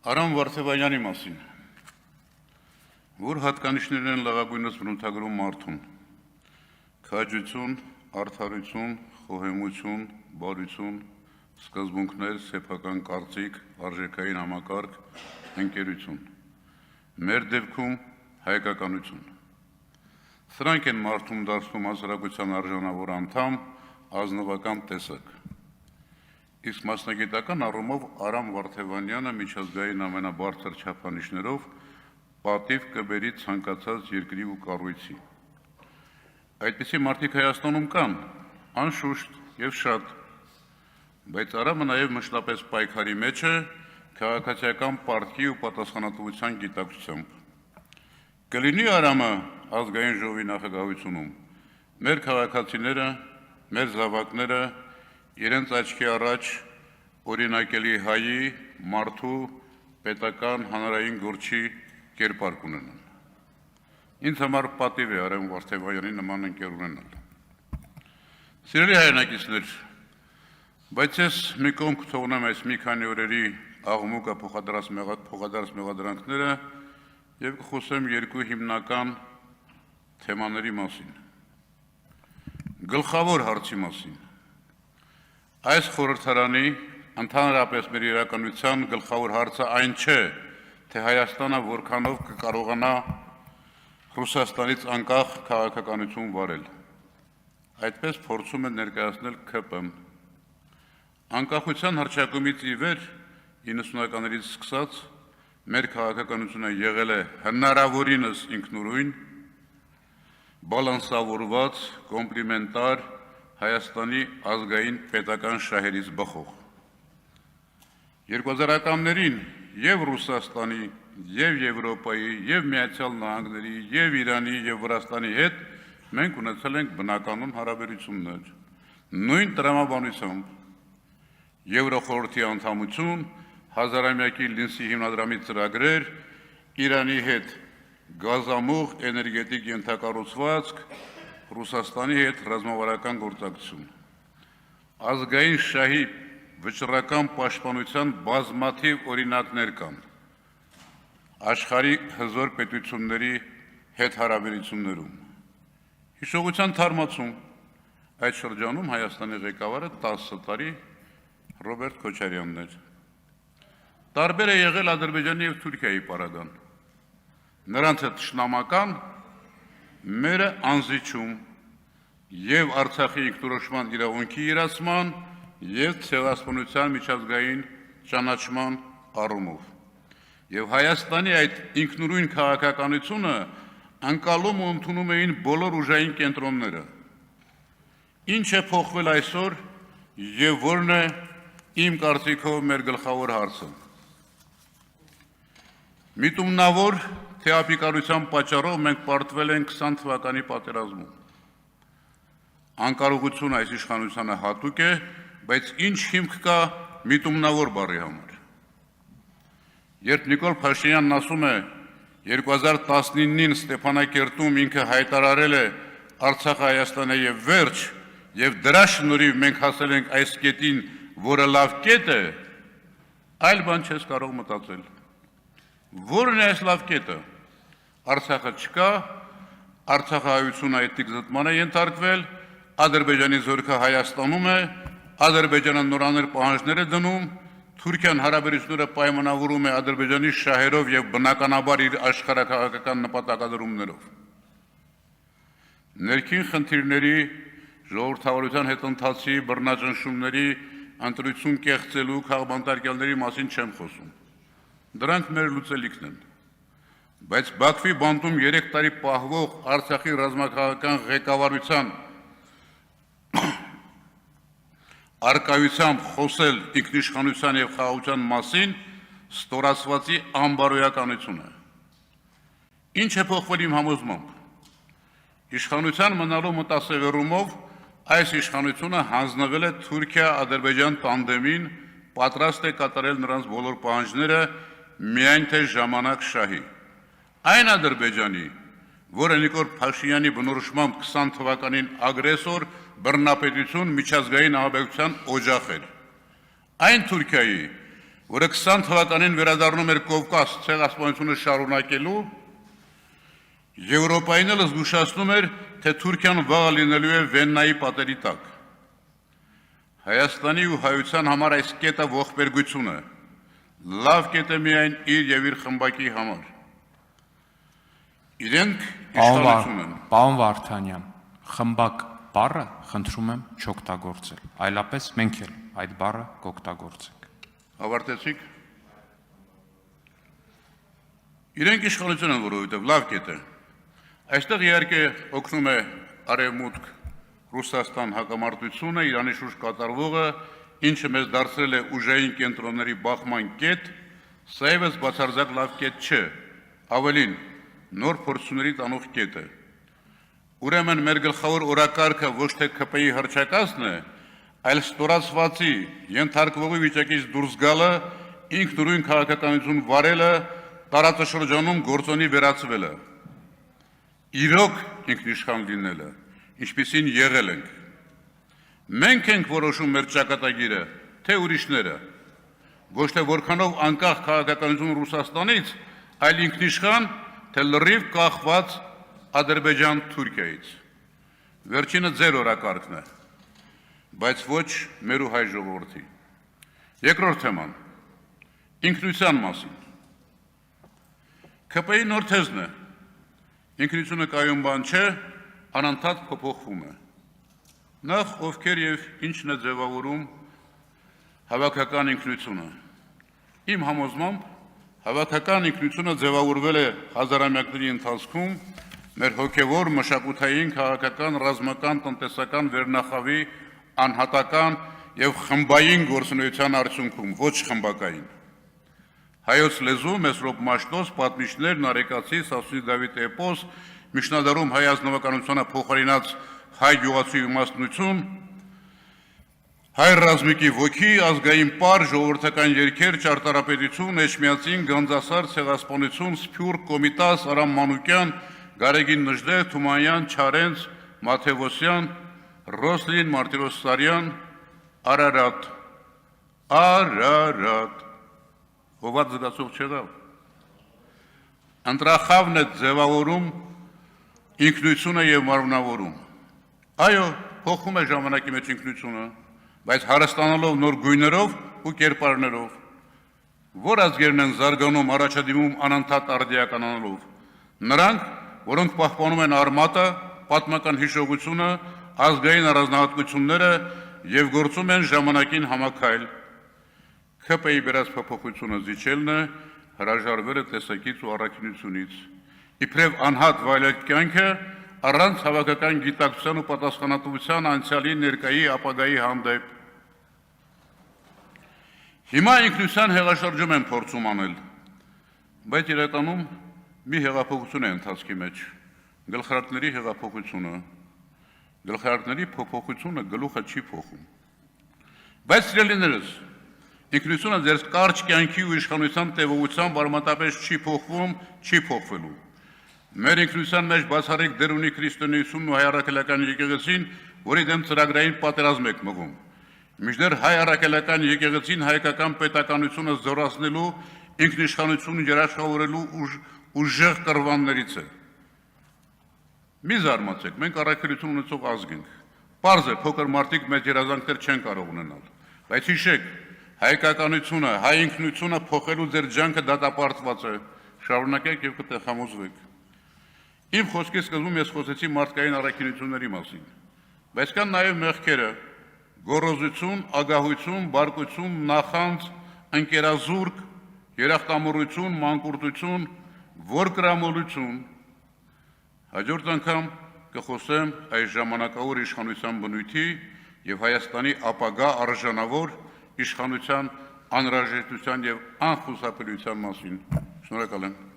Արամ Վարդևանյանի մասին, որ հատկանիշներն են լավագույնս բնութագրում մարդուն, քաջություն, արդարություն, խոհեմություն, բարություն, սկզբունքներ, սեփական կարծիք, արժեքային համակարգ, ընկերություն, մեր դեպքում հայկականություն։ Սրանք են մարդում դարձնում հասարակության արժանավոր անդամ, ազնվական տեսակ։ Իսկ մասնագիտական առումով Արամ Վարդևանյանը միջազգային ամենաբարձր չափանիշներով պատիվ կբերի ցանկացած երկրի ու կառույցի։ Այդպիսի մարդիկ Հայաստանում կան, անշուշտ եւ շատ, բայց Արամը նաեւ մշտապես պայքարի մեջ է քաղաքացիական պարտքի ու պատասխանատվության գիտակցությամբ։ Կլինի Արամը ազգային ժողովի նախագահությունում, մեր քաղաքացիները, մեր զավակները իրենց աչքի առաջ օրինակելի հայի, մարդու, պետական, հանրային գործի կերպար կունենան։ Ինձ համար պատիվ է Արամ Վարդևանյանի նման ընկեր ունենալ։ Սիրելի հայրենակիցներ, բայց ես մի կողմ կթողնեմ այս մի քանի օրերի աղմուկը փոխադարձ մեղադրանքները եւ կխոսեմ երկու հիմնական թեմաների մասին։ Գլխավոր հարցի մասին։ Այս խորհրդարանի ընդհանրապես մեր իրականության գլխավոր հարցը այն չէ, թե Հայաստանը որքանով կկարողանա Ռուսաստանից անկախ քաղաքականություն վարել։ Այդպես փորձում է ներկայացնել ՔՊ-ն։ Անկախության հռչակումից ի վեր 90-ականներից սկսած մեր քաղաքականությունը եղել է հնարավորինս ինքնուրույն, բալանսավորված, կոմպլիմենտար Հայաստանի ազգային պետական շահերից բխող։ 2000-ականներին եւ Ռուսաստանի, եւ Եվրոպայի, եւ Միացյալ Նահանգների, եւ Իրանի, եւ Վրաստանի հետ մենք ունեցել ենք բնականon հարաբերություններ։ Նույն տրամաբանությամբ Եվրոխորհրդի անդամություն, հազարամյակի Լինսի հիմնադրամի ծրագրեր, Իրանի հետ գազամուղ էներգետիկ ենթակառուցվածք, Ռուսաստանի հետ ռազմավարական գործակցություն։ Ազգային շահի վճռական պաշտպանության բազմաթիվ օրինակներ կան։ Աշխարհի հզոր պետությունների հետ հարաբերություններում։ Հիշողության թարմացում այդ շրջանում Հայաստանի ղեկավարը 10 տարի Ռոբերտ Քոչարյանն էր։ Տարբեր է եղել Ադրբեջանի եւ Թուրքիայի պարագան։ Նրանց հետ թշնամական, մերը անզիջում եւ Արցախի ինքնորոշման իրավունքի իրացման եւ ցեղասպանության միջազգային ճանաչման առումով։ Եվ Հայաստանի այդ ինքնուրույն քաղաքականությունը անկալում ու ընդունում էին բոլոր ուժային կենտրոնները։ Ինչ է փոխվել այսօր եւ որն է իմ կարծիքով մեր գլխավոր հարցը։ Միտումնավոր թե ապիկարության պատճառով մենք պարտվել ենք 20 թվականի պատերազմում։ Անկարողություն այս իշխանությանը հատուկ է, բայց ինչ հիմք կա միտումնավոր բառի համար։ Երբ Նիկոլ Փաշինյանն ասում է 2019-ին Ստեփանակերտում ինքը հայտարարել է Արցախը Հայաստան է եւ վերջ, եւ դրա շնորհիվ մենք հասել ենք այս կետին, որը լավ կետ է, այլ բան չես կարող մտածել։ Որն է այս լավ կետը։ Արցախը չկա, Արցախահայությունը էթնիկ զտման է ենթարկվել, Ադրբեջանի զորքը Հայաստանում է, Ադրբեջանը նորաներ պահանջներ է դնում, Թուրքիան հարաբերությունները պայմանավորում է Ադրբեջանի շահերով եւ բնականաբար իր աշխարհակաղակական նպատակադրումներով։ Ներքին խնդիրների, ժողովրդավարության հետընթացի, բռնաճնշումների, ընտրություն կեղծելու քաղբանտարկյալների մասին չեմ խոսում։ Դրանք մեր լուծելիքն են։ Բայց Բաքվի բանտում 3 տարի պահվող Արցախի ռազմաքաղաքական ղեկավարության արկայությամբ խոսել ինքնիշխանության եւ խաղաղության մասին ստորացվածի անբարոյականություն է։ Ինչ է փոխվել իմ համոզմամբ։ Իշխանության մնալու մտասևեռումով այս իշխանությունը հանձնվել է Թուրքիա-Ադրբեջան տանդեմին, պատրաստ է կատարել նրանց բոլոր պահանջները միայն թե ժամանակ շահի։ Այն Ադրբեջանի, որը Նիկոլ Փաշինյանի բնորոշմամբ 20 թվականին ագրեսոր բռնապետություն միջազգային ահաբեկչության օջախ էր։ Այն Թուրքիայի, որը 20 թվականին վերադառնում էր Կովկաս ցեղասպանությունը շարունակելու, Եվրոպային էլ զգուշացնում էր, թե Թուրքիան վաղը լինելու է Վեննայի պատերի տակ։ Հայաստանի ու հայության համար այս կետը ողբերգություն է, լավ կետ է միայն իր եւ իր խմբակի համար։ Իրենք իշխանություն են։ Պարոն Վարդանյան, խմբակ բառը խնդրում եմ չօգտագործել, այլապես մենք էլ այդ բառը կօգտագործենք։ Ավարտեցիք։ Իրենք իշխանություն են, որովհետև լավ կետ է։ Այստեղ իհարկե օգնում է Արևմուտք Ռուսաստան հակամարտությունը, Իրանի շուրջ կատարվողը, ինչը մեզ դարձրել է ուժային կենտրոնների բախման կետ, սա ևս բացարձակ լավ կետ չէ, ավելին նոր փորձությունների տանող կետ է։ Ուրեմն մեր գլխավոր օրակարգը ոչ թե ՔՊ-ի հռչակածն է, այլ ստորացվածի ենթարկվողի վիճակից դուրս գալը, ինքնուրույն քաղաքականություն վարելը, տարածաշրջանում գործոնի վերածվելը, իրոք ինքնիշխան լինելը, ինչպիսին եղել ենք։ Մենք ենք որոշում մեր ճակատագիրը, թե ուրիշները, ոչ թե որքանով անկախ քաղաքականություն Ռուսաստանից, այլ ինքնիշխան, թե լրիվ կախված Ադրբեջան Թուրքիայից։ Վերջինը ձեր օրակարգն է, բայց ոչ մեր ու հայ ժողովրդի։ Երկրորդ թեման, ինքնության մասին։ ՔՊ-ի նոր թեզն է, ինքնությունը կայուն բան չէ, անընդհատ փոփոխվում է։ Նախ ովքեր եւ ինչն է ձևավորում հավաքական ինքնությունը։ Իմ համոզմամբ հավաքական ինքնությունը ձևավորվել է հազարամյակների ընթացքում մեր հոգևոր, մշակութային, քաղաքական, ռազմական, տնտեսական վերնախավի անհատական եւ խմբային գործունեության արդյունքում, ոչ խմբակային։ Հայոց լեզու, Մեսրոպ Մաշտոց, պատմիչներ, Նարեկացի, Սասունի Դավիթ էպոս, Միջնադարում հայ ազնվականությունը փոխարինած հայ գյուղացու իմաստնություն, հայ ռազմիկի ոգի, ազգային պար, ժողովրդական երգեր, ճարտարապետություն, Էջմիածին, Գանձասար, ցեղասպանություն, Սփյուռք, Կոմիտաս, Արամ Մանուկյան, Գարեգին Նժդեհ, Թումանյան, Չարենց, Մաթևոսյան, Ռոսլին, Մարտիրոսարյան, Արարատ, հովատ զգացող չեղավ։ Ընտրախավն է ձևավորում ինքնությունը եւ մարմնավորում։ Այո, փոխում է ժամանակի մեջ ինքնությունը, բայց հարստանալով նոր գույներով ու կերպարներով։ Որ ազգերն են զարգանում, առաջադիմում անընդհատ արդիականանալով։ Նրանք, որոնք պահպանում են արմատը, պատմական հիշողությունը, ազգային առանձնահատկությունները եւ գործում են ժամանակին համակայլ։ ՔՊ-ի վերած փոփոխությունը զիջելն է, հրաժարվել է տեսակից ու առաքինությունից։ Իբրև անհատ վայելել կյանքը առանց հավաքական գիտակցության ու պատասխանատվության անցյալի, ներկայի, ապագայի հանդեպ։ Հիմա ինքնության հեղաշրջում են փորձում անել, բայց իրականում մի հեղափոխություն է ընթացքի մեջ, գլխարկների հեղափոխությունը։ Գլխարկների փոփոխությունը գլուխը չի փոխում։ Բայց սիրելիներս, ինքնությունը ձեր կարճ կյանքի ու իշխանության տևողությամբ արմատապես չի փոխվում, չի փոխվելու։ Մեր ինքնության մեջ բացառիկ դեր ունի քրիստոնեությունն ու հայ առաքելական եկեղեցին, որի դեմ ծրագրային պատերազմ եք մղում։ Մինչդեռ հայ առաքելական եկեղեցին հայկական պետականությունը զորացնելու, ինքնիշխանություն երաշխավորելու ուժեղ կռվաններից է։ Մի զարմացեք, մենք առաքելություն ունեցող ազգ ենք։ Պարզ է, փոքր մարդիկ մեծ երազանքներ չեն կարող ունենալ, բայց հիշեք, հայկականությունը, հայ ինքնությունը փոխելու ձեր ջանքը դատապարտված է, շարունակեք եւ կտեղամոզվեք։ Իմ խոսքի սկզբում ես խոսեցի մարդկային առաքինությունների մասին, բայց կան նաեւ մեղքերը, գոռոզություն, ագահություն, բարկություն, նախանձ, ընկերազուրկ, երախտամոռություն, մանկուրտություն, որկրամոլություն։ Հաջորդ անգամ կխոսեմ այս ժամանակավոր իշխանության բնույթի եւ Հայաստանի ապագա արժանավոր իշխանության անհրաժեշտության եւ անխուսափելիության մասին։ Շնորհակալ եմ։